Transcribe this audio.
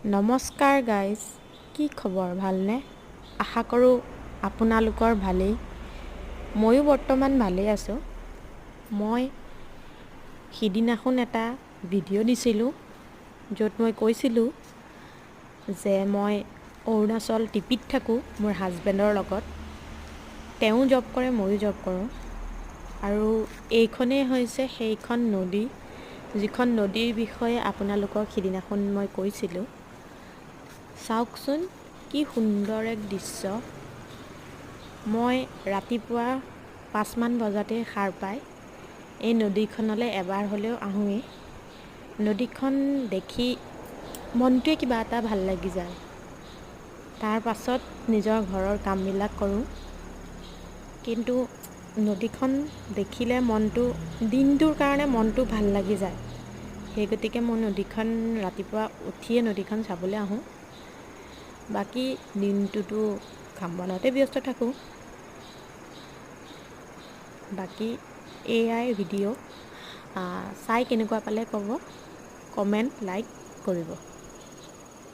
নমস্কাৰ গাইজ, কি খবৰ? ভালনে? আশা কৰোঁ আপোনালোকৰ ভালেই। ময়ো বৰ্তমান ভালেই আছোঁ। মই সিদিনাখন এটা ভিডিঅ' দিছিলোঁ, য'ত মই কৈছিলোঁ যে মই অৰুণাচল টিপিত থাকোঁ মোৰ হাজবেণ্ডৰ লগত। তেওঁ জব কৰে, ময়ো জব কৰোঁ। আৰু এইখনেই হৈছে সেইখন নদী, যিখন নদীৰ বিষয়ে আপোনালোকক সিদিনাখন মই কৈছিলোঁ। চাওকচোন কি সুন্দৰ এক দৃশ্য। মই ৰাতিপুৱা 5মান বজাতে সাৰ পাই এই নদীখনলৈ এবাৰ হ'লেও আহোঁৱেই। নদীখন দেখি মনটোৱে কিবা এটা ভাল লাগি যায়। তাৰ পাছত নিজৰ ঘৰৰ কামবিলাক কৰোঁ। কিন্তু নদীখন দেখিলে দিনটোৰ কাৰণে মনটো ভাল লাগি যায়। সেই গতিকে মই নদীখন ৰাতিপুৱা উঠিয়ে নদীখন চাবলৈ আহোঁ। বাকী দিনটোতো কাম বনতে ব্যস্ত থাকোঁ। বাকী এয়াই ভিডিঅ'। চাই কেনেকুৱা পালে ক'ব, কমেণ্ট লাইক কৰিব।